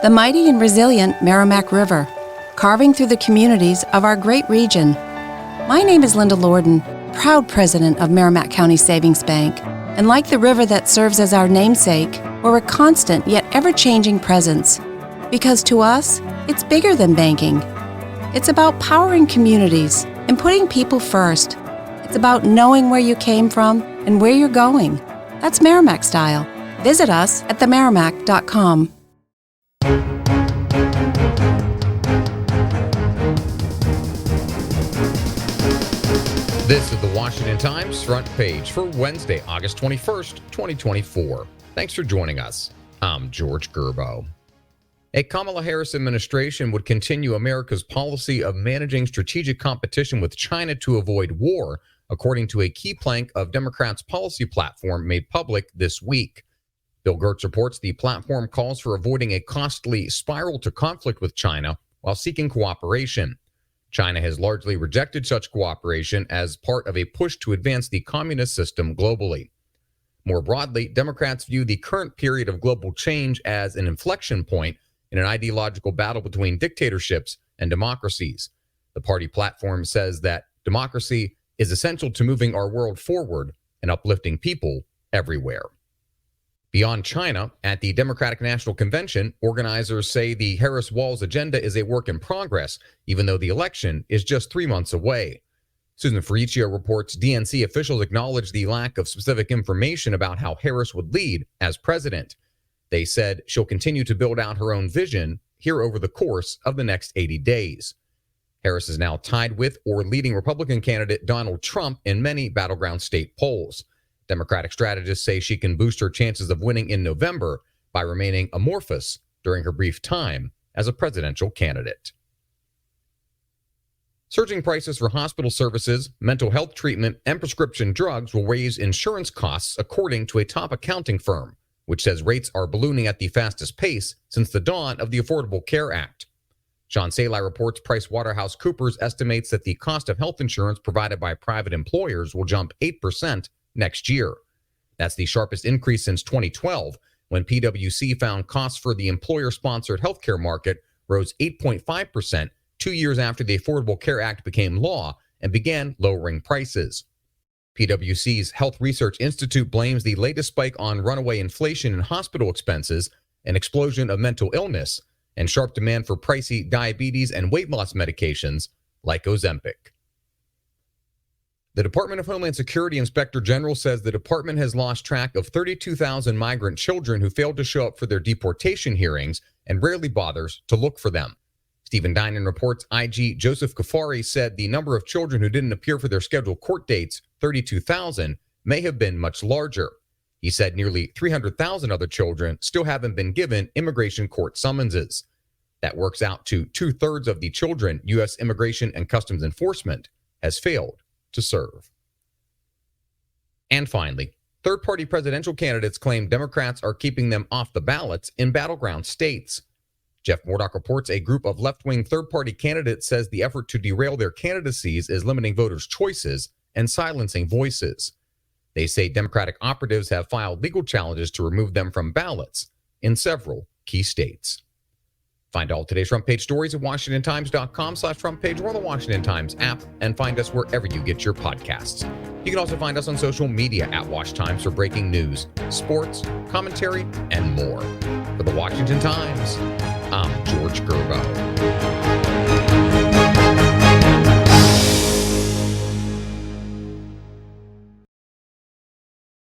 the mighty and resilient Merrimack River, carving through the communities of our great region. My name is Linda Lorden, proud president of Merrimack County Savings Bank, and like the river that serves as our namesake, we're a constant yet ever-changing presence. Because to us, it's bigger than banking. It's about powering communities and putting people first. It's about knowing where you came from and where you're going. That's Merrimack style. Visit us at themerrimack.com. This is the Washington Times front page for Wednesday, August 21st, 2024. Thanks for joining us. I'm George Gerbo. A Kamala Harris administration would continue America's policy of managing strategic competition with China to avoid war, according to a key plank of Democrats' policy platform made public this week. Bill Gertz reports the platform calls for avoiding a costly spiral to conflict with China while seeking cooperation. China has largely rejected such cooperation as part of a push to advance the communist system globally. More broadly, Democrats view the current period of global change as an inflection point in an ideological battle between dictatorships and democracies. The party platform says that democracy is essential to moving our world forward and uplifting people everywhere. Beyond China, at the Democratic National Convention, organizers say the Harris-Walz agenda is a work in progress, even though the election is just 3 months away. Susan Ferricchio reports DNC officials acknowledge the lack of specific information about how Harris would lead as president. They said she'll continue to build out her own vision here over the course of the next 80 days. Harris is now tied with or leading Republican candidate Donald Trump in many battleground state polls. Democratic strategists say she can boost her chances of winning in November by remaining amorphous during her brief time as a presidential candidate. Surging prices for hospital services, mental health treatment, and prescription drugs will raise insurance costs, according to a top accounting firm, which says rates are ballooning at the fastest pace since the dawn of the Affordable Care Act. Sean Salai reports PricewaterhouseCoopers estimates that the cost of health insurance provided by private employers will jump 8% next year. That's the sharpest increase since 2012, when PwC found costs for the employer-sponsored healthcare market rose 8.5% 2 years after the Affordable Care Act became law and began lowering prices. PwC's Health Research Institute blames the latest spike on runaway inflation in hospital expenses, an explosion of mental illness, and sharp demand for pricey diabetes and weight loss medications like Ozempic. The Department of Homeland Security Inspector General says the department has lost track of 32,000 migrant children who failed to show up for their deportation hearings and rarely bothers to look for them. Stephen Dinan reports IG Joseph Kafari said the number of children who didn't appear for their scheduled court dates, 32,000, may have been much larger. He said nearly 300,000 other children still haven't been given immigration court summonses. That works out to 2/3 of the children U.S. Immigration and Customs Enforcement has failed to serve. And finally, third-party presidential candidates claim Democrats are keeping them off the ballots in battleground states. Jeff Murdoch reports a group of left-wing third-party candidates says the effort to derail their candidacies is limiting voters' choices and silencing voices. They say Democratic operatives have filed legal challenges to remove them from ballots in several key states. Find all today's front page stories at WashingtonTimes.com/front page or on the Washington Times app, and find us wherever you get your podcasts. You can also find us on social media at Wash Times for breaking news, sports, commentary, and more. For the Washington Times, I'm George Gerbo.